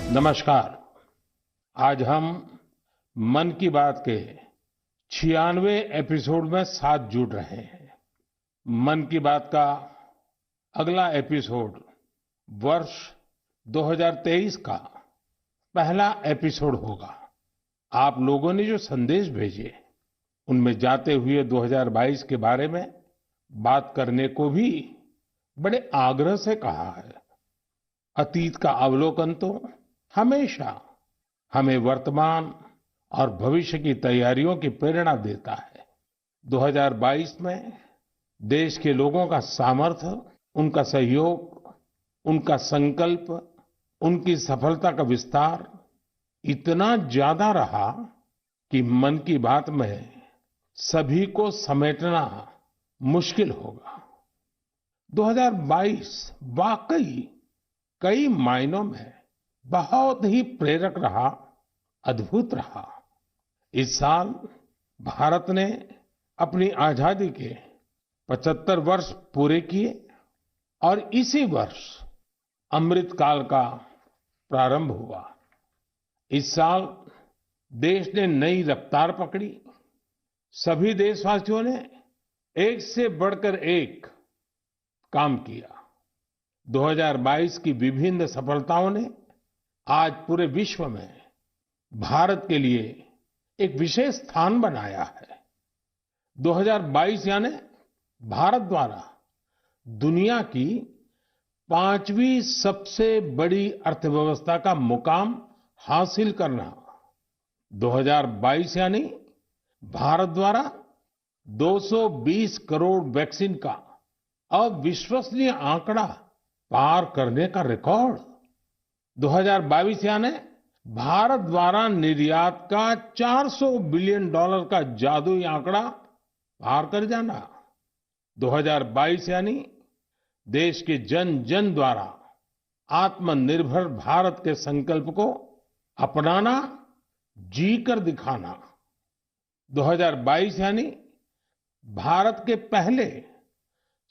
नमस्कार। आज हम मन की बात के 96वें एपिसोड में साथ जुड़ रहे हैं। मन की बात का अगला एपिसोड वर्ष 2023 का पहला एपिसोड होगा। आप लोगों ने जो संदेश भेजे उनमें जाते हुए 2022 के बारे में बात करने को भी बड़े आग्रह से कहा है। अतीत का अवलोकन तो हमेशा हमें वर्तमान और भविष्य की तैयारियों की प्रेरणा देता है। 2022 में देश के लोगों का सामर्थ्य, उनका सहयोग, उनका संकल्प, उनकी सफलता का विस्तार इतना ज्यादा रहा कि मन की बात में सभी को समेटना मुश्किल होगा। 2022 वाकई कई मायनों में बहुत ही प्रेरक रहा, अद्भुत रहा। इस साल भारत ने अपनी आजादी के 75 वर्ष पूरे किए और इसी वर्ष अमृत काल का प्रारंभ हुआ। इस साल देश ने नई रफ्तार पकड़ी। सभी देशवासियों ने एक से बढ़कर एक काम किया। 2022 की विभिन्न सफलताओं ने आज पूरे विश्व में भारत के लिए एक विशेष स्थान बनाया है। 2022 यानी भारत द्वारा दुनिया की 5वीं सबसे बड़ी अर्थव्यवस्था का मुकाम हासिल करना। 2022 यानी भारत द्वारा 220 करोड़ वैक्सीन का अविश्वसनीय आंकड़ा पार करने का रिकॉर्ड। 2022 यानी भारत द्वारा निर्यात का $400 बिलियन का जादुई आंकड़ा पार कर जाना। 2022 यानी देश के जन जन द्वारा आत्मनिर्भर भारत के संकल्प को अपनाना, जी कर दिखाना। 2022 यानी भारत के पहले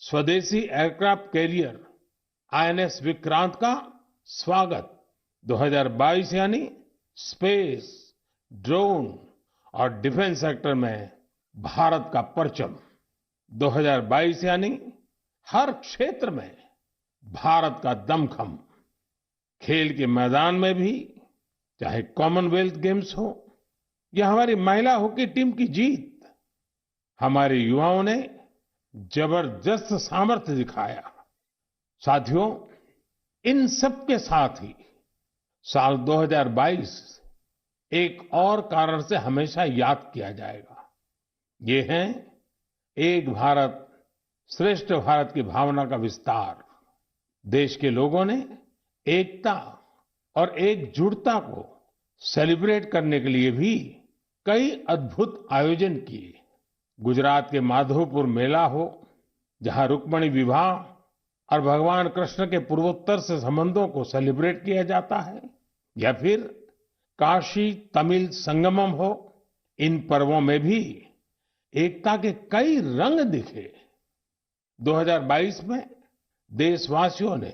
स्वदेशी एयरक्राफ्ट कैरियर आईएनएस विक्रांत का स्वागत। 2022 यानी स्पेस, ड्रोन और डिफेंस सेक्टर में भारत का परचम। 2022 यानी हर क्षेत्र में भारत का दमखम। खेल के मैदान में भी, चाहे कॉमनवेल्थ गेम्स हो या हमारी महिला हॉकी टीम की जीत, हमारे युवाओं ने जबरदस्त सामर्थ्य दिखाया। साथियों, इन सब के साथ ही साल 2022 एक और कारण से हमेशा याद किया जाएगा। ये है एक भारत श्रेष्ठ भारत की भावना का विस्तार। देश के लोगों ने एकता और एकजुटता को सेलिब्रेट करने के लिए भी कई अद्भुत आयोजन किए। गुजरात के माधवपुर मेला हो, जहां रुक्मिणी विवाह और भगवान कृष्ण के पूर्वोत्तर से संबंधों को सेलिब्रेट किया जाता है, या फिर काशी तमिल संगमम हो, इन पर्वों में भी एकता के कई रंग दिखे। 2022 में देशवासियों ने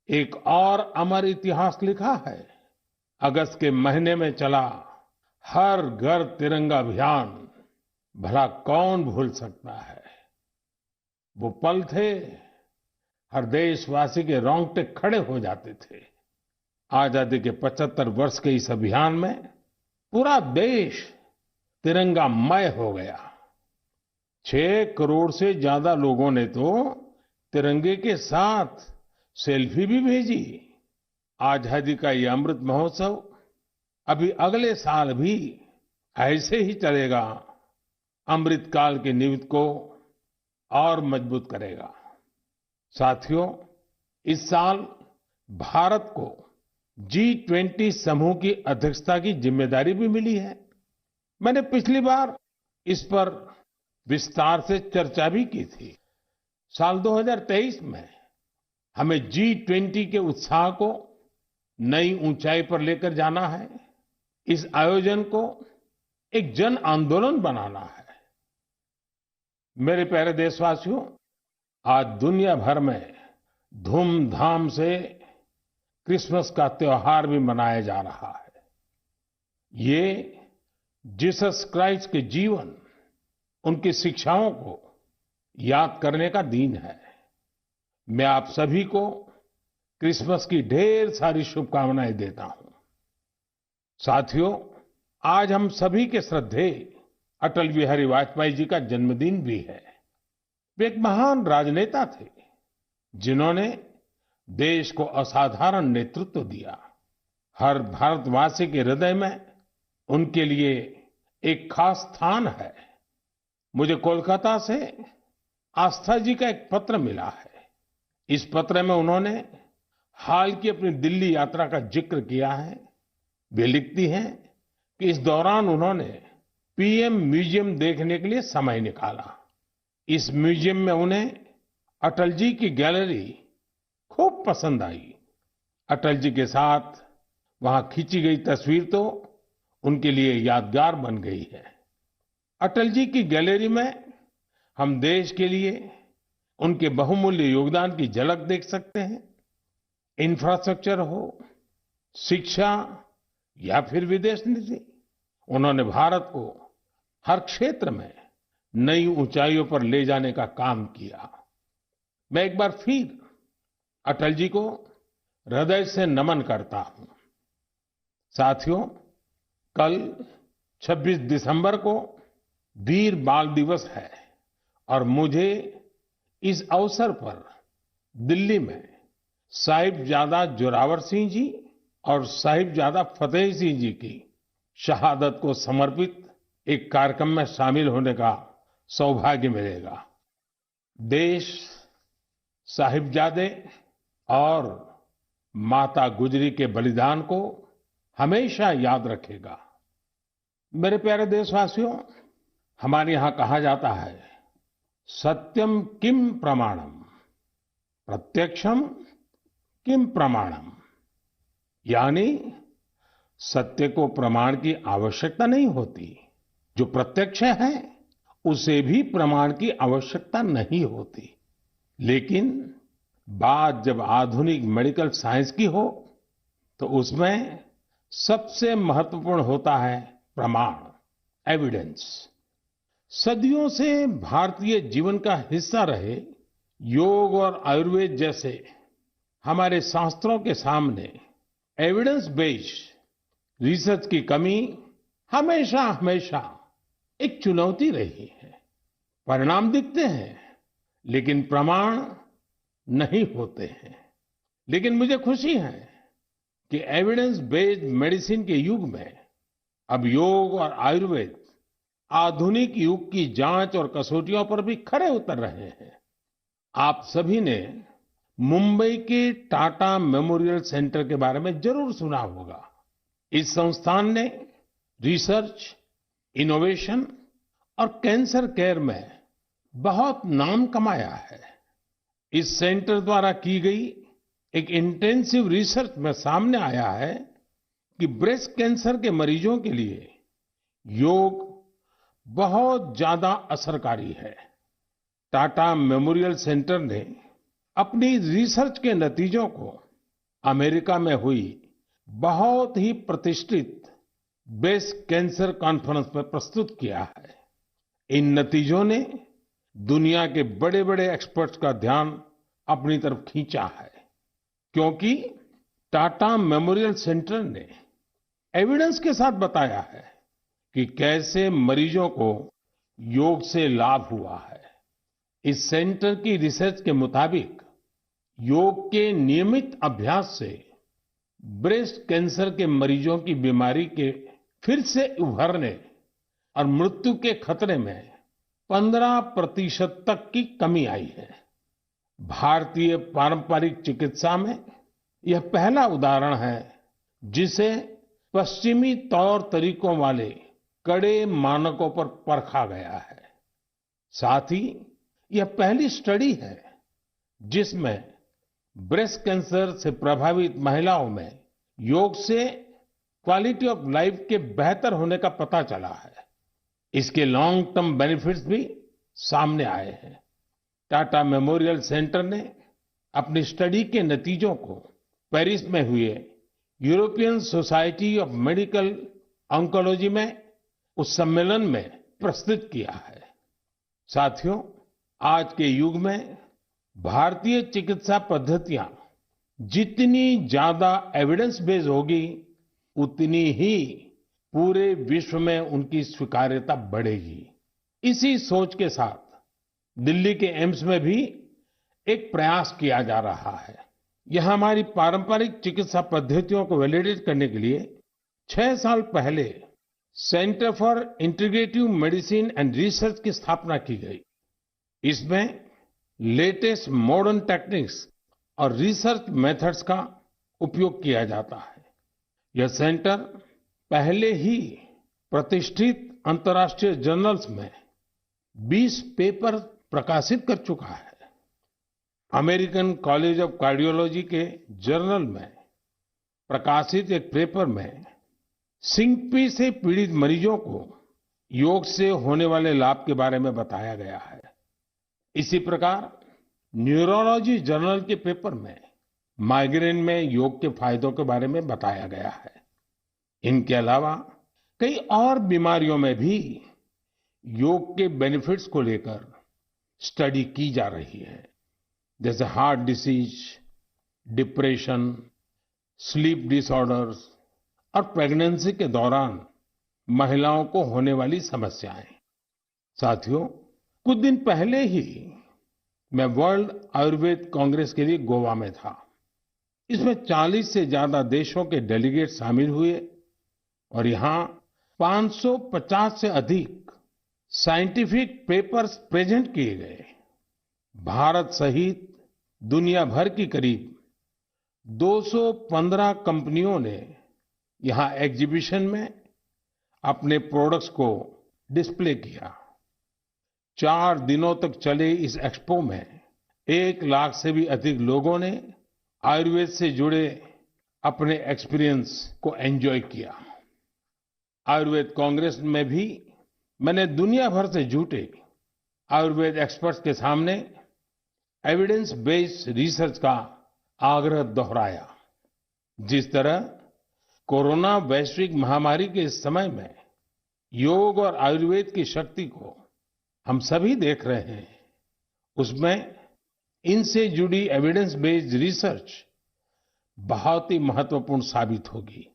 एक और अमर इतिहास लिखा है। अगस्त के महीने में चला हर घर तिरंगा अभियान, भला कौन भूल सकता है। वो पल थे, हर देशवासी के रोंगटे खड़े हो जाते थे। आजादी के 75 वर्ष के इस अभियान में पूरा देश तिरंगामय हो गया। 6 करोड़ से ज्यादा लोगों ने तो तिरंगे के साथ सेल्फी भी भेजी। आजादी का ये अमृत महोत्सव अभी अगले साल भी ऐसे ही चलेगा, अमृत काल की नींव को और मजबूत करेगा। साथियों, इस साल भारत को G20 समूह की अध्यक्षता की जिम्मेदारी भी मिली है। मैंने पिछली बार इस पर विस्तार से चर्चा भी की थी। साल 2023 में हमें G20 के उत्साह को नई ऊंचाई पर लेकर जाना है। इस आयोजन को एक जन आंदोलन बनाना है। मेरे प्यारे देशवासियों, आज दुनिया भर में धूमधाम से क्रिसमस का त्योहार भी मनाया जा रहा है। ये जीसस क्राइस्ट के जीवन, उनकी शिक्षाओं को याद करने का दिन है। मैं आप सभी को क्रिसमस की ढेर सारी शुभकामनाएं देता हूं। साथियों, आज हम सभी के श्रद्धेय अटल बिहारी वाजपेयी जी का जन्मदिन भी है। वे एक महान राजनेता थे, जिन्होंने देश को असाधारण नेतृत्व दिया। हर भारतवासी के हृदय में उनके लिए एक खास स्थान है। मुझे कोलकाता से आस्था जी का एक पत्र मिला है। इस पत्र में उन्होंने हाल की अपनी दिल्ली यात्रा का जिक्र किया है। वे लिखती हैं कि इस दौरान उन्होंने पीएम म्यूजियम देखने के लिए समय निकाला। इस म्यूजियम में उन्हें अटल जी की गैलरी खूब पसंद आई। अटल जी के साथ वहां खींची गई तस्वीर तो उनके लिए यादगार बन गई है। अटल जी की गैलरी में हम देश के लिए उनके बहुमूल्य योगदान की झलक देख सकते हैं। इंफ्रास्ट्रक्चर हो, शिक्षा या फिर विदेश नीति, उन्होंने भारत को हर क्षेत्र में नई ऊंचाइयों पर ले जाने का काम किया। मैं एक बार फिर अटल जी को हृदय से नमन करता हूं। साथियों, कल 26 दिसंबर को वीर बाल दिवस है और मुझे इस अवसर पर दिल्ली में साहिबजादा जोरावर सिंह जी और साहिबजादा फतेह सिंह जी की शहादत को समर्पित एक कार्यक्रम में शामिल होने का सौभाग्य मिलेगा। देश साहिबजादे और माता गुजरी के बलिदान को हमेशा याद रखेगा। मेरे प्यारे देशवासियों, हमारे यहाँ कहा जाता है, सत्यम किम प्रमाणम, प्रत्यक्षम किम प्रमाणम। यानी सत्य को प्रमाण की आवश्यकता नहीं होती। जो प्रत्यक्ष है उसे भी प्रमाण की आवश्यकता नहीं होती। लेकिन बात जब आधुनिक मेडिकल साइंस की हो तो उसमें सबसे महत्वपूर्ण होता है प्रमाण, एविडेंस। सदियों से भारतीय जीवन का हिस्सा रहे योग और आयुर्वेद जैसे हमारे शास्त्रों के सामने एविडेंस बेस्ड रिसर्च की कमी हमेशा हमेशा एक चुनौती रही है। परिणाम दिखते हैं लेकिन प्रमाण नहीं होते हैं। लेकिन मुझे खुशी है कि एविडेंस बेस्ड मेडिसिन के युग में अब योग और आयुर्वेद आधुनिक युग की जांच और कसौटियों पर भी खरे उतर रहे हैं। आप सभी ने मुंबई के टाटा मेमोरियल सेंटर के बारे में जरूर सुना होगा। इस संस्थान ने रिसर्च, इनोवेशन और कैंसर केयर में बहुत नाम कमाया है। इस सेंटर द्वारा की गई एक इंटेंसिव रिसर्च में सामने आया है कि ब्रेस्ट कैंसर के मरीजों के लिए योग बहुत ज्यादा असरकारी है। टाटा मेमोरियल सेंटर ने अपनी रिसर्च के नतीजों को अमेरिका में हुई बहुत ही प्रतिष्ठित ब्रेस्ट कैंसर कॉन्फ्रेंस में प्रस्तुत किया है। इन नतीजों ने दुनिया के बड़े बड़े एक्सपर्ट्स का ध्यान अपनी तरफ खींचा है, क्योंकि टाटा मेमोरियल सेंटर ने एविडेंस के साथ बताया है कि कैसे मरीजों को योग से लाभ हुआ है। इस सेंटर की रिसर्च के मुताबिक योग के नियमित अभ्यास से ब्रेस्ट कैंसर के मरीजों की बीमारी के फिर से उभरने और मृत्यु के खतरे में 15% तक की कमी आई है। भारतीय पारंपरिक चिकित्सा में यह पहला उदाहरण है जिसे पश्चिमी तौर तरीकों वाले कड़े मानकों पर परखा गया है। साथ ही यह पहली स्टडी है जिसमें ब्रेस्ट कैंसर से प्रभावित महिलाओं में योग से क्वालिटी ऑफ लाइफ के बेहतर होने का पता चला है। इसके लॉन्ग टर्म बेनिफिट्स भी सामने आए हैं। टाटा मेमोरियल सेंटर ने अपनी स्टडी के नतीजों को पेरिस में हुए European society of medical oncology में उस सम्मेलन में प्रस्तुत किया है। साथियों, आज के युग में भारतीय चिकित्सा पद्धतियां जितनी ज्यादा एविडेंस बेस्ड होगी, उतनी ही पूरे विश्व में उनकी स्वीकार्यता बढ़ेगी। इसी सोच के साथ दिल्ली के एम्स में भी एक प्रयास किया जा रहा है। यहां हमारी पारंपरिक चिकित्सा पद्धतियों को वैलिडेट करने के लिए 6 साल पहले centre for integrative medicine and research की स्थापना की गई। इसमें लेटेस्ट मॉडर्न टेक्निक्स और रिसर्च मेथड्स का उपयोग किया जाता है। यह सेंटर पहले ही प्रतिष्ठित अंतर्राष्ट्रीय जर्नल्स में 20 पेपर प्रकाशित कर चुका है। अमेरिकन कॉलेज ऑफ कार्डियोलॉजी के जर्नल में प्रकाशित एक पेपर में सिंकपी से पीड़ित मरीजों को योग से होने वाले लाभ के बारे में बताया गया है। इसी प्रकार न्यूरोलॉजी जर्नल के पेपर में माइग्रेन में योग के फायदों के बारे में बताया गया है। इनके अलावा कई और बीमारियों में भी योग के बेनिफिट्स को लेकर स्टडी की जा रही है, जैसे heart disease, depression, sleep disorders और प्रेगनेंसी के दौरान महिलाओं को होने वाली समस्याएं। साथियों, कुछ दिन पहले ही मैं वर्ल्ड आयुर्वेद कांग्रेस के लिए गोवा में था। इसमें 40 से ज्यादा देशों के डेलीगेट शामिल हुए और यहाँ 550 से अधिक साइंटिफिक पेपर्स प्रेजेंट किए गए। भारत सहित दुनिया भर की करीब 215 कंपनियों ने यहाँ एग्जीबिशन में अपने प्रोडक्ट्स को डिस्प्ले किया। 4 दिनों तक चले इस एक्सपो में 1 लाख से भी अधिक लोगों ने आयुर्वेद से जुड़े अपने एक्सपीरियंस को एंजॉय किया। आयुर्वेद कांग्रेस में भी मैंने दुनिया भर से जुटे आयुर्वेद एक्सपर्ट्स के सामने एविडेंस बेस्ड रिसर्च का आग्रह दोहराया। जिस तरह कोरोना वैश्विक महामारी के इस समय में योग और आयुर्वेद की शक्ति को हम सभी देख रहे हैं, उसमें इनसे जुड़ी एविडेंस बेस्ड रिसर्च बहुत ही महत्वपूर्ण साबित होगी।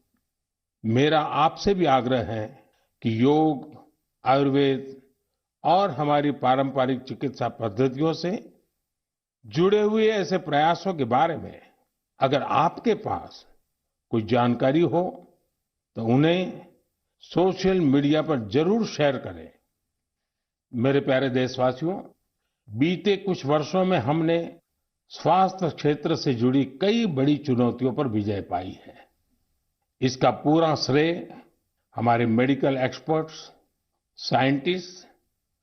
मेरा आपसे भी आग्रह है कि योग, आयुर्वेद और हमारी पारंपरिक चिकित्सा पद्धतियों से जुड़े हुए ऐसे प्रयासों के बारे में अगर आपके पास कोई जानकारी हो तो उन्हें सोशल मीडिया पर जरूर शेयर करें। मेरे प्यारे देशवासियों, बीते कुछ वर्षों में हमने स्वास्थ्य क्षेत्र से जुड़ी कई बड़ी चुनौतियों पर विजय पाई है। इसका पूरा श्रेय हमारे मेडिकल एक्सपर्ट्स, साइंटिस्ट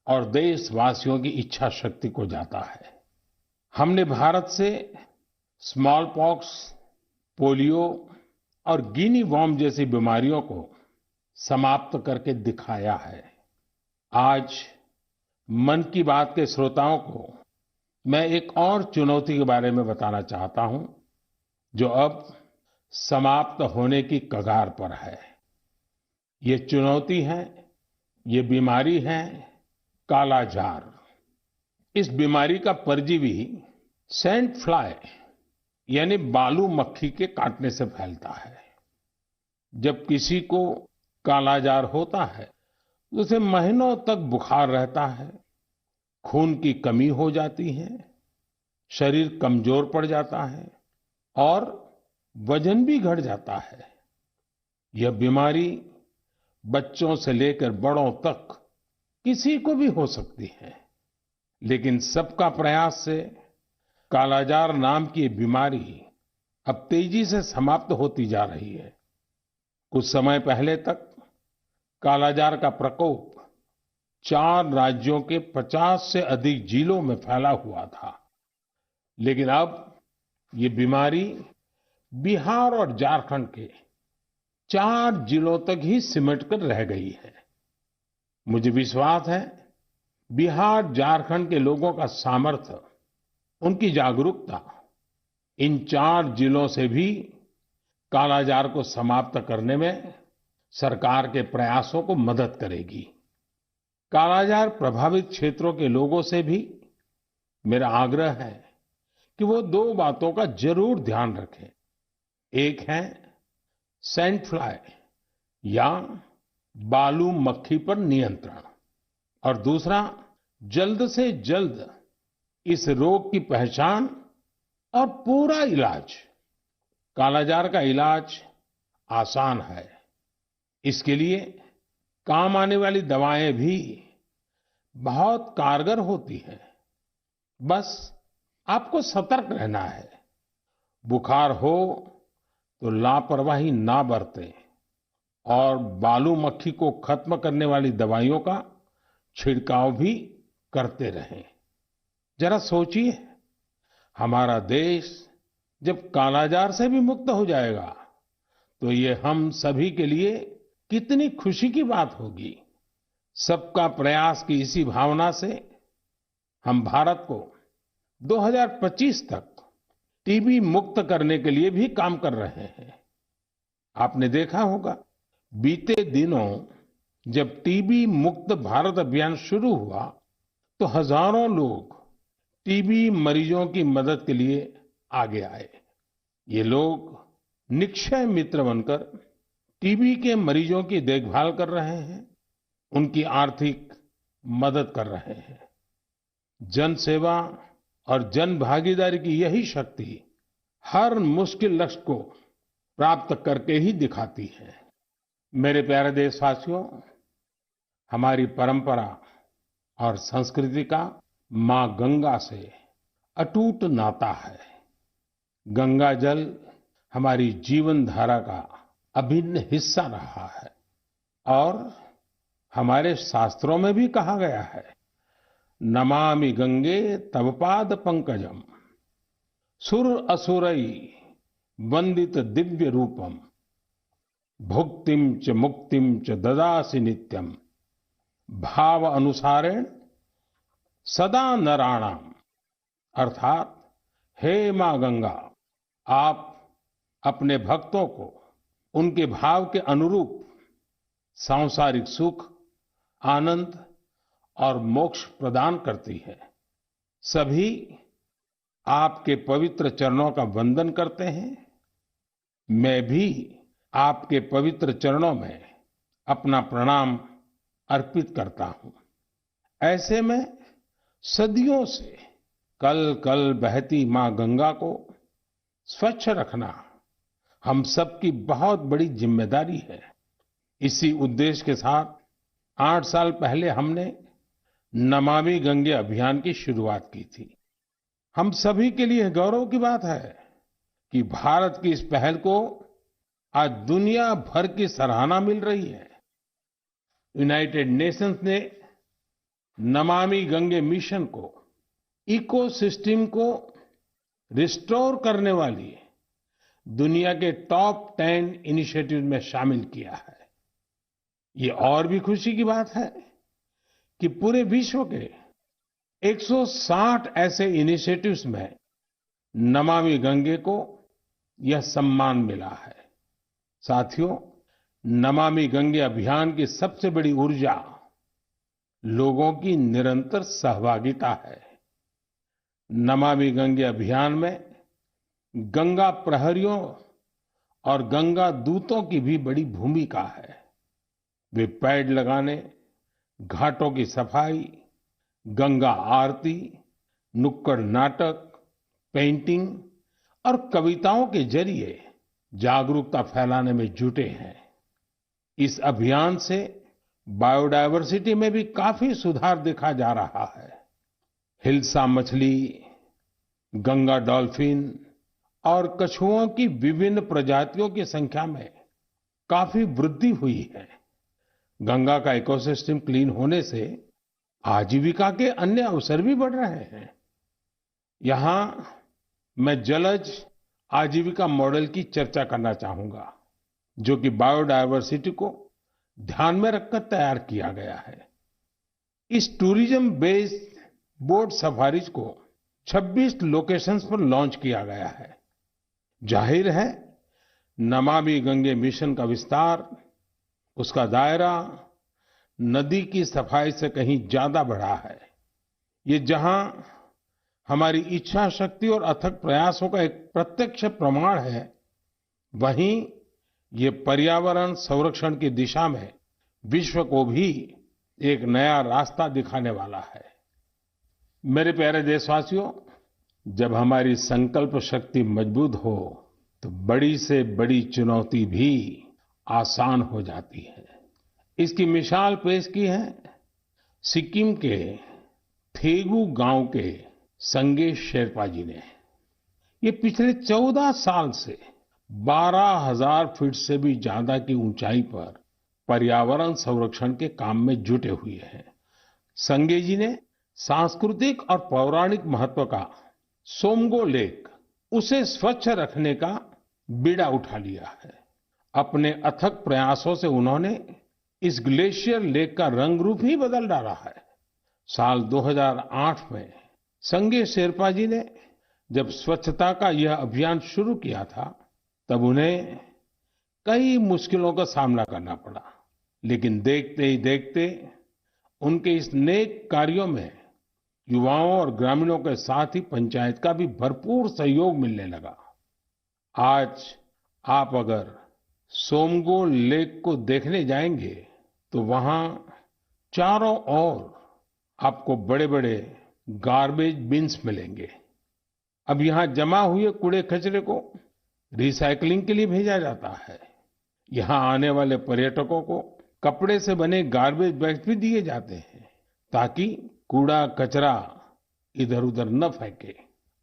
और देशवासियों की इच्छा शक्ति को जाता है। हमने भारत से स्मॉल पॉक्स, पोलियो और गिनी वॉर्म जैसी बीमारियों को समाप्त करके दिखाया है। आज मन की बात के श्रोताओं को मैं एक और चुनौती के बारे में बताना चाहता हूं, जो अब समाप्त होने की कगार पर है। ये चुनौती है, ये बीमारी है कालाजार। इस बीमारी का परजीवी सैंड फ्लाई यानी बालू मक्खी के काटने से फैलता है। जब किसी को कालाजार होता है तो उसे महीनों तक बुखार रहता है, खून की कमी हो जाती है, शरीर कमजोर पड़ जाता है और वजन भी घट जाता है। यह बीमारी बच्चों से लेकर बड़ों तक किसी को भी हो सकती है, लेकिन सबका प्रयास से कालाजार नाम की ये बीमारी अब तेजी से समाप्त होती जा रही है। कुछ समय पहले तक कालाजार का प्रकोप 4 राज्यों के 50 से अधिक जिलों में फैला हुआ था, लेकिन अब ये बीमारी बिहार और झारखंड के 4 जिलों तक ही सिमटकर रह गई है। मुझे विश्वास है बिहार, झारखंड के लोगों का सामर्थ्य, उनकी जागरूकता इन 4 जिलों से भी कालाजार को समाप्त करने में सरकार के प्रयासों को मदद करेगी। कालाजार प्रभावित क्षेत्रों के लोगों से भी मेरा आग्रह है कि वो 2 बातों का जरूर ध्यान रखें। एक है सैंड फ्लाई या बालू मक्खी पर नियंत्रण और दूसरा जल्द से जल्द इस रोग की पहचान और पूरा इलाज। कालाजार का इलाज आसान है। इसके लिए काम आने वाली दवाएं भी बहुत कारगर होती हैं। बस आपको सतर्क रहना है। बुखार हो तो लापरवाही ना बरतें और बालू मक्खी को खत्म करने वाली दवाइयों का छिड़काव भी करते रहें। जरा सोचिए, हमारा देश जब कालाजार से भी मुक्त हो जाएगा तो ये हम सभी के लिए कितनी खुशी की बात होगी। सबका प्रयास की इसी भावना से हम भारत को 2025 तक टीबी मुक्त करने के लिए भी काम कर रहे हैं। आपने देखा होगा, बीते दिनों जब टीबी मुक्त भारत अभियान शुरू हुआ तो हजारों लोग टीबी मरीजों की मदद के लिए आगे आए। ये लोग निक्षय मित्र बनकर टीबी के मरीजों की देखभाल कर रहे हैं, उनकी आर्थिक मदद कर रहे हैं। जन सेवा और जन भागीदारी की यही शक्ति हर मुश्किल लक्ष्य को प्राप्त करके ही दिखाती है। मेरे प्यारे देशवासियों, हमारी परंपरा और संस्कृति का मां गंगा से अटूट नाता है। गंगा जल हमारी जीवन धारा का अभिन्न हिस्सा रहा है और हमारे शास्त्रों में भी कहा गया है, नमामि गंगे तव पाद पंकजम सुर असुरई वंदित दिव्य रूपम भुक्तिम च मुक्तिम च ददासि नित्यम भाव अनुसारेण सदा नराणाम। अर्थात, हे मां गंगा, आप अपने भक्तों को उनके भाव के अनुरूप सांसारिक सुख, आनंद और मोक्ष प्रदान करती है। सभी आपके पवित्र चरणों का वंदन करते हैं। मैं भी आपके पवित्र चरणों में अपना प्रणाम अर्पित करता हूं। ऐसे में सदियों से कल कल बहती मां गंगा को स्वच्छ रखना हम सबकी बहुत बड़ी जिम्मेदारी है। इसी उद्देश्य के साथ 8 साल पहले हमने नमामि गंगे अभियान की शुरुआत की थी। हम सभी के लिए गौरव की बात है कि भारत की इस पहल को आज दुनिया भर की सराहना मिल रही है। यूनाइटेड नेशंस ने नमामि गंगे मिशन को इकोसिस्टम को रिस्टोर करने वाली दुनिया के टॉप 10 इनिशिएटिव में शामिल किया है। ये और भी खुशी की बात है कि पूरे विश्व के 160 ऐसे इनिशिएटिव्स में नमामि गंगे को यह सम्मान मिला है। साथियों, नमामि गंगे अभियान की सबसे बड़ी ऊर्जा लोगों की निरंतर सहभागिता है। नमामि गंगे अभियान में गंगा प्रहरियों और गंगा दूतों की भी बड़ी भूमिका है। वे पेड़ लगाने, घाटों की सफाई, गंगा आरती, नुक्कड़ नाटक, पेंटिंग और कविताओं के जरिए जागरूकता फैलाने में जुटे हैं। इस अभियान से बायोडायवर्सिटी में भी काफी सुधार देखा जा रहा है। हिल्सा मछली, गंगा डॉल्फिन और कछुओं की विभिन्न प्रजातियों की संख्या में काफी वृद्धि हुई है। गंगा का इकोसिस्टम क्लीन होने से आजीविका के अन्य अवसर भी बढ़ रहे हैं। यहाँ मैं जलज आजीविका मॉडल की चर्चा करना चाहूंगा, जो कि बायोडायवर्सिटी को ध्यान में रखकर तैयार किया गया है। इस टूरिज्म बेस्ड बोट सफारीज को 26 लोकेशंस पर लॉन्च किया गया है। जाहिर है, नमामि गंगे मिशन का विस्तार, उसका दायरा नदी की सफाई से कहीं ज्यादा बढ़ा है। ये जहां हमारी इच्छा शक्ति और अथक प्रयासों का एक प्रत्यक्ष प्रमाण है, वहीं ये पर्यावरण संरक्षण की दिशा में विश्व को भी एक नया रास्ता दिखाने वाला है। मेरे प्यारे देशवासियों, जब हमारी संकल्प शक्ति मजबूत हो तो बड़ी से बड़ी चुनौती भी आसान हो जाती है। इसकी मिसाल पेश की है सिक्किम के थेगू गांव के संगे शेरपा जी ने। ये पिछले 14 साल से 12,000 फीट से भी ज्यादा की ऊंचाई पर पर्यावरण संरक्षण के काम में जुटे हुए हैं। संगे जी ने सांस्कृतिक और पौराणिक महत्व का सोमगो लेक, उसे स्वच्छ रखने का बीड़ा उठा लिया है। अपने अथक प्रयासों से उन्होंने इस ग्लेशियर लेक का रंग रूप ही बदल डाला है। साल 2008 में संगे शेरपा जी ने जब स्वच्छता का यह अभियान शुरू किया था, तब उन्हें कई मुश्किलों का सामना करना पड़ा, लेकिन देखते ही देखते उनके इस नेक कार्यों में युवाओं और ग्रामीणों के साथ ही पंचायत का भी भरपूर सहयोग मिलने लगा। आज आप अगर सोमगो लेक को देखने जाएंगे तो वहां चारों ओर आपको बड़े-बड़े गार्बेज बिन्स मिलेंगे। अब यहाँ जमा हुए कूड़े कचरे को रिसाइकलिंग के लिए भेजा जाता है। यहाँ आने वाले पर्यटकों को कपड़े से बने गार्बेज बैग्स भी दिए जाते हैं, ताकि कूड़ा कचरा इधर उधर न फेंके।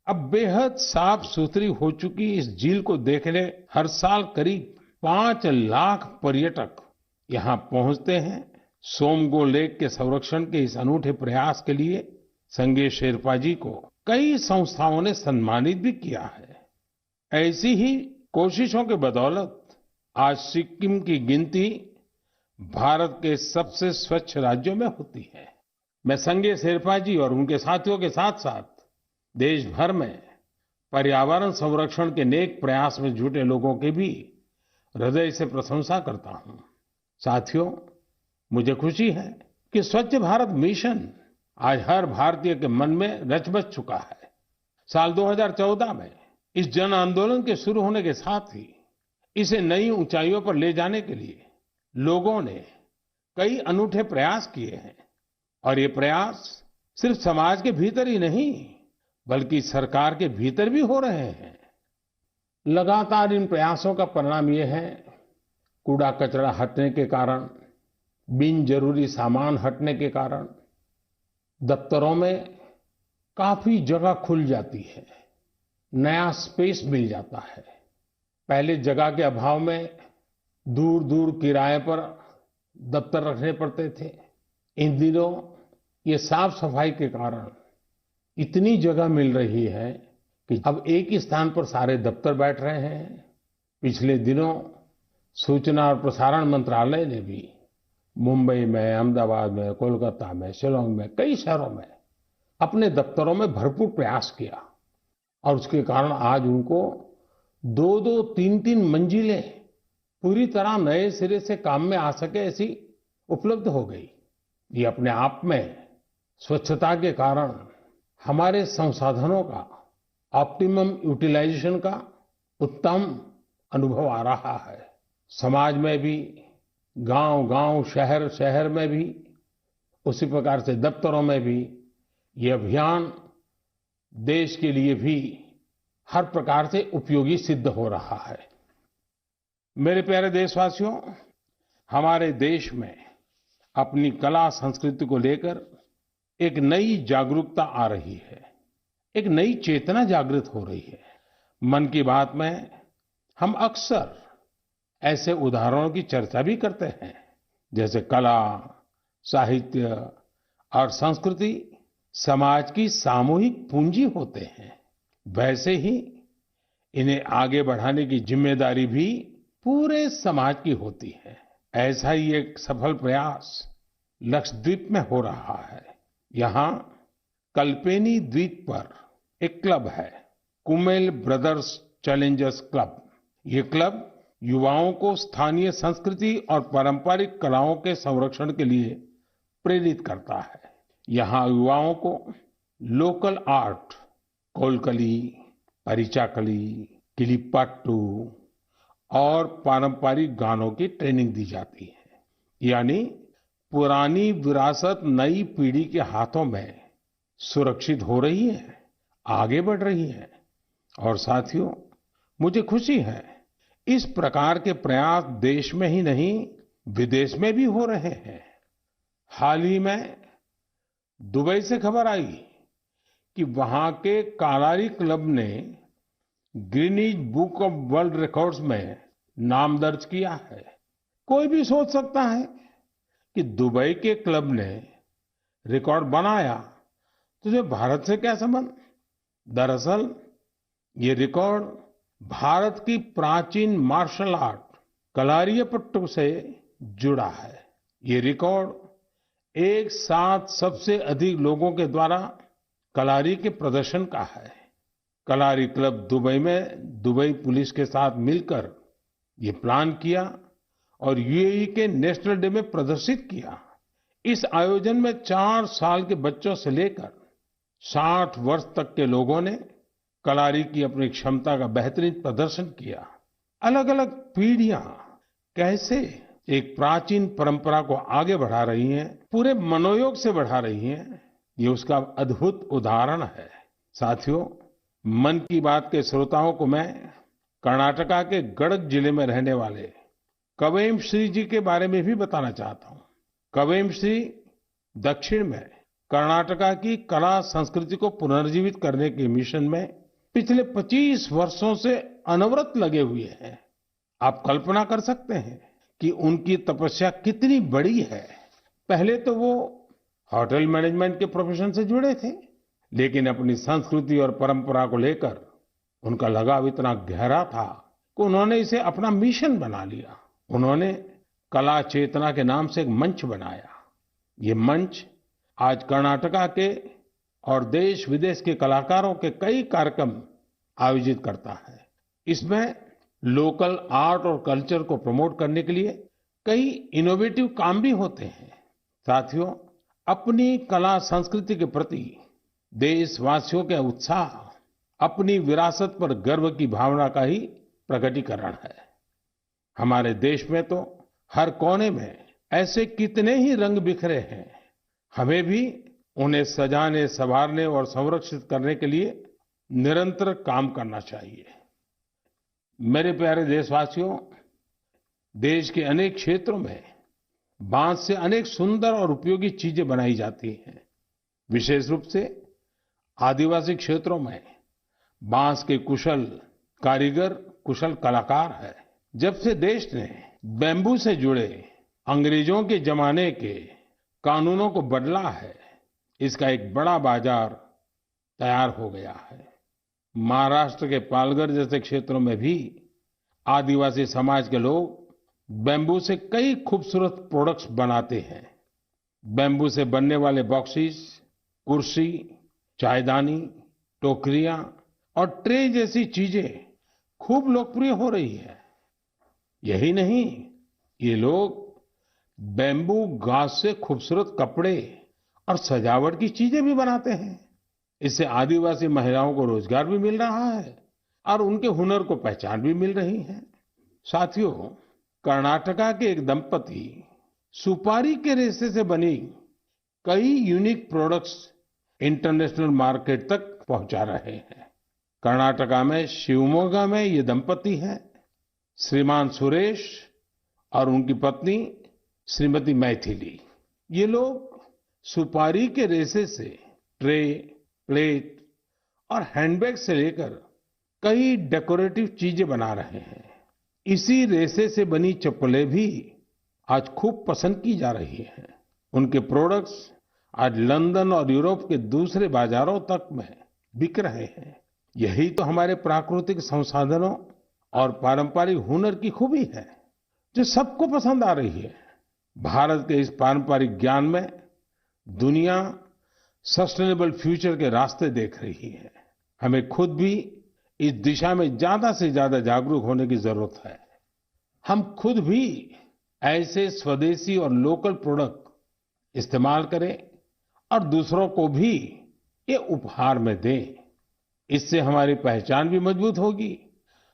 अब बेहद साफ सुथरी हो चुकी इस झील को देखने हर साल करीब 5 लाख पर्यटक यहाँ पहुंचते हैं। सोमगो लेक के संरक्षण के इस अनूठे प्रयास के लिए संगे शेरपा जी को कई संस्थाओं ने सम्मानित भी किया है। ऐसी ही कोशिशों के बदौलत आज सिक्किम की गिनती भारत के सबसे स्वच्छ राज्यों में होती है। मैं संगे शेरपा जी और उनके साथियों के साथ साथ देश भर में पर्यावरण संरक्षण के नेक प्रयास में जुटे लोगों की भी हृदय से प्रशंसा करता हूं। साथियों, मुझे खुशी है कि स्वच्छ भारत मिशन आज हर भारतीय के मन में रच बस चुका है। साल 2014 में इस जन आंदोलन के शुरू होने के साथ ही इसे नई ऊंचाइयों पर ले जाने के लिए लोगों ने कई अनूठे प्रयास किए हैं। और ये प्रयास सिर्फ समाज के भीतर ही नहीं, बल्कि सरकार के भीतर भी हो रहे हैं। लगातार इन प्रयासों का परिणाम ये है, कूड़ा कचरा हटने के कारण, बिन जरूरी सामान हटने के कारण दफ्तरों में काफी जगह खुल जाती है, नया स्पेस मिल जाता है। पहले जगह के अभाव में दूर दूर किराए पर दफ्तर रखने पड़ते थे। इन दिनों ये साफ सफाई के कारण इतनी जगह मिल रही है कि अब एक ही स्थान पर सारे दफ्तर बैठ रहे हैं। पिछले दिनों सूचना और प्रसारण मंत्रालय ने भी मुंबई में, अहमदाबाद में, कोलकाता में, शिलांग में, कई शहरों में अपने दफ्तरों में भरपूर प्रयास किया और उसके कारण आज उनको 2-2, 3-3 मंजिलें पूरी तरह नए सिरे से काम में आ सके ऐसी उपलब्ध हो गई। ये अपने आप में स्वच्छता के कारण हमारे संसाधनों का ऑप्टिमम यूटिलाइजेशन का उत्तम अनुभव आ रहा है। समाज में भी, गांव-गांव, शहर-शहर में भी, उसी प्रकार से दफ्तरों में भी ये अभियान देश के लिए भी हर प्रकार से उपयोगी सिद्ध हो रहा है। मेरे प्यारे देशवासियों, हमारे देश में अपनी कला संस्कृति को लेकर एक नई जागरूकता आ रही है, एक नई चेतना जागृत हो रही है। मन की बात में हम अक्सर ऐसे उदाहरणों की चर्चा भी करते हैं, जैसे कला, साहित्य और संस्कृति समाज की सामूहिक पूंजी होते हैं। वैसे ही इन्हें आगे बढ़ाने की जिम्मेदारी भी पूरे समाज की होती है। ऐसा ही एक सफल प्रयास लक्षद्वीप में हो रहा है। यहाँ कल्पेनी द्वीप पर एक क्लब है, कुमेल ब्रदर्स चैलेंजर्स क्लब। ये क्लब युवाओं को स्थानीय संस्कृति और पारंपरिक कलाओं के संरक्षण के लिए प्रेरित करता है। यहाँ युवाओं को लोकल आर्ट, कोलकली, परिचाकली, किलिप्पाट्टू और पारंपरिक गानों की ट्रेनिंग दी जाती है। यानी पुरानी विरासत नई पीढ़ी के हाथों में सुरक्षित हो रही है, आगे बढ़ रही है। और साथियों, मुझे खुशी है इस प्रकार के प्रयास देश में ही नहीं विदेश में भी हो रहे हैं। हाल ही में दुबई से खबर आई कि वहां के कलारी क्लब ने Guinness book of world records में नाम दर्ज किया है। कोई भी सोच सकता है कि दुबई के क्लब ने रिकॉर्ड बनाया तो ये भारत से क्या संबंध। दरअसल ये रिकॉर्ड भारत की प्राचीन मार्शल आर्ट कलारियपट्टू से जुड़ा है। ये रिकॉर्ड एक साथ सबसे अधिक लोगों के द्वारा कलारी के प्रदर्शन का है। कलारी क्लब दुबई में दुबई पुलिस के साथ मिलकर ये प्लान किया और यूएई के नेशनल डे में प्रदर्शित किया। इस आयोजन में 4 साल के बच्चों से लेकर 60 वर्ष तक के लोगों ने कलारी की अपनी क्षमता का बेहतरीन प्रदर्शन किया। अलग अलग पीढ़ियां कैसे एक प्राचीन परंपरा को आगे बढ़ा रही हैं, पूरे मनोयोग से बढ़ा रही हैं, ये उसका अद्भुत उदाहरण है। साथियों, मन की बात के श्रोताओं को मैं कर्नाटका के गडक जिले में रहने वाले कवेम श्री जी के बारे में भी बताना चाहता हूँ। कवेम श्री दक्षिण में कर्नाटका की कला संस्कृति को पुनर्जीवित करने के मिशन में पिछले 25 वर्षों से अनवरत लगे हुए हैं। आप कल्पना कर सकते हैं कि उनकी तपस्या कितनी बड़ी है। पहले तो वो होटल मैनेजमेंट के प्रोफेशन से जुड़े थे, लेकिन अपनी संस्कृति और परंपरा को लेकर उनका लगाव इतना गहरा था कि उन्होंने इसे अपना मिशन बना लिया। उन्होंने कला चेतना के नाम से एक मंच बनाया। ये मंच आज कर्नाटका के और देश विदेश के कलाकारों के कई कार्यक्रम आयोजित करता है। इसमें लोकल आर्ट और कल्चर को प्रमोट करने के लिए कई इनोवेटिव काम भी होते हैं। साथियों, अपनी कला संस्कृति के प्रति देशवासियों के उत्साह अपनी विरासत पर गर्व की भावना का ही प्रकटीकरण है। हमारे देश में तो हर कोने में ऐसे कितने ही रंग बिखरे हैं। हमें भी उन्हें सजाने, संवारने और संरक्षित करने के लिए निरंतर काम करना चाहिए। मेरे प्यारे देशवासियों, देश के अनेक क्षेत्रों में बांस से अनेक सुंदर और उपयोगी चीजें बनाई जाती हैं। विशेष रूप से आदिवासी क्षेत्रों में बांस के कुशल कारीगर, कुशल कलाकार है। जब से देश ने बैम्बू से जुड़े अंग्रेजों के जमाने के कानूनों को बदला है, इसका एक बड़ा बाजार तैयार हो गया है। महाराष्ट्र के पालघर जैसे क्षेत्रों में भी आदिवासी समाज के लोग बैम्बू से कई खूबसूरत प्रोडक्ट्स बनाते हैं। बैम्बू से बनने वाले बॉक्सेस, कुर्सी, चायदानी, टोकरियां और ट्रे जैसी चीजें खूब लोकप्रिय हो रही है। यही नहीं, ये लोग बैम्बू घास से खूबसूरत कपड़े और सजावट की चीजें भी बनाते हैं। इससे आदिवासी महिलाओं को रोजगार भी मिल रहा है और उनके हुनर को पहचान भी मिल रही है। साथियों, कर्नाटका के एक दंपति सुपारी के रेशे से बनी कई यूनिक प्रोडक्ट्स इंटरनेशनल मार्केट तक पहुंचा रहे हैं। कर्नाटका में शिवमोगा में ये दंपति हैं, श्रीमान सुरेश और उनकी पत्नी श्रीमती मैथिली। ये लोग सुपारी के रेशे से ट्रे, प्लेट और हैंडबैग से लेकर कई डेकोरेटिव चीजें बना रहे हैं। इसी रेशे से बनी चप्पलें भी आज खूब पसंद की जा रही हैं। उनके प्रोडक्ट्स आज लंदन और यूरोप के दूसरे बाजारों तक में बिक रहे हैं। यही तो हमारे प्राकृतिक संसाधनों और पारंपरिक हुनर की खूबी है, जो सबको पसंद आ रही है। भारत के इस पारंपरिक ज्ञान में दुनिया सस्टेनेबल फ्यूचर के रास्ते देख रही है। हमें खुद भी इस दिशा में ज्यादा से ज्यादा जागरूक होने की जरूरत है। हम खुद भी ऐसे स्वदेशी और लोकल प्रोडक्ट इस्तेमाल करें और दूसरों को भी ये उपहार में दें। इससे हमारी पहचान भी मजबूत होगी,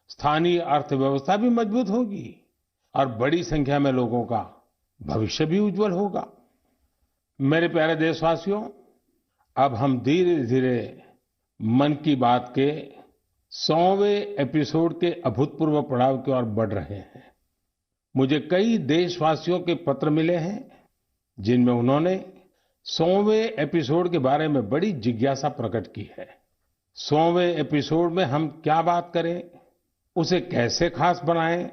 स्थानीय अर्थव्यवस्था भी मजबूत होगी और बड़ी संख्या में लोगों का भविष्य भी उज्जवल होगा। मेरे प्यारे देशवासियों, अब हम धीरे धीरे मन की बात के 100वें एपिसोड के अभूतपूर्व पड़ाव की ओर बढ़ रहे हैं। मुझे कई देशवासियों के पत्र मिले हैं जिनमें उन्होंने 100वें एपिसोड के बारे में बड़ी जिज्ञासा प्रकट की है। 100वें एपिसोड में हम क्या बात करें, उसे कैसे खास बनाएं,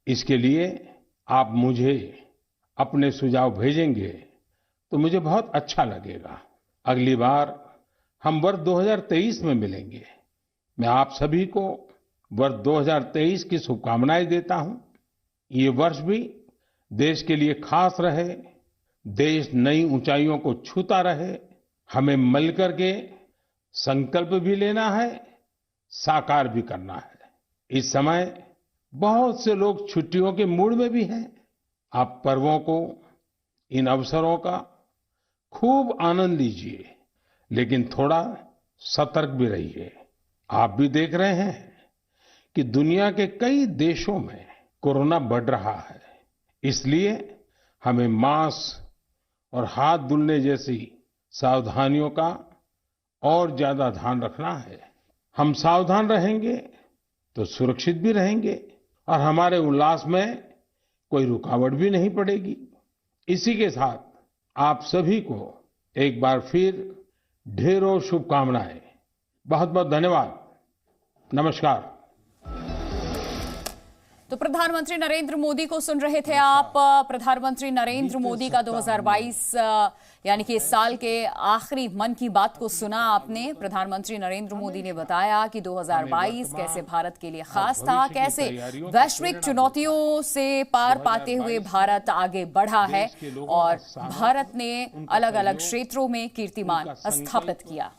इसके लिए आप मुझे अपने सुझाव भेजेंगे तो मुझे बहुत अच्छा लगेगा। अगली बार हम वर्ष 2023 में मिलेंगे। मैं आप सभी को वर्ष 2023 की शुभकामनाएं देता हूं। ये वर्ष भी देश के लिए खास रहे, देश नई ऊंचाइयों को छूता रहे। हमें मिलकर के संकल्प भी लेना है, साकार भी करना है। इस समय बहुत से लोग छुट्टियों के मूड में भी हैं। आप पर्वों को, इन अवसरों का खूब आनंद लीजिए, लेकिन थोड़ा सतर्क भी रहिए। आप भी देख रहे हैं कि दुनिया के कई देशों में कोरोना बढ़ रहा है। इसलिए हमें मास्क और हाथ धुलने जैसी सावधानियों का और ज्यादा ध्यान रखना है। हम सावधान रहेंगे तो सुरक्षित भी रहेंगे और हमारे उल्लास में कोई रुकावट भी नहीं पड़ेगी। इसी के साथ आप सभी को एक बार फिर ढेरों शुभकामनाएं। बहुत बहुत धन्यवाद। नमस्कार। तो प्रधानमंत्री नरेंद्र मोदी को सुन रहे थे आप। प्रधानमंत्री नरेंद्र मोदी का 2022 यानी कि इस साल के आखिरी मन की बात को सुना आपने। प्रधानमंत्री नरेंद्र मोदी ने बताया कि 2022 कैसे भारत के लिए खास था, कैसे वैश्विक चुनौतियों से पार पाते हुए भारत आगे बढ़ा है और भारत ने अलग अलग क्षेत्रों में कीर्तिमान स्थापित किया।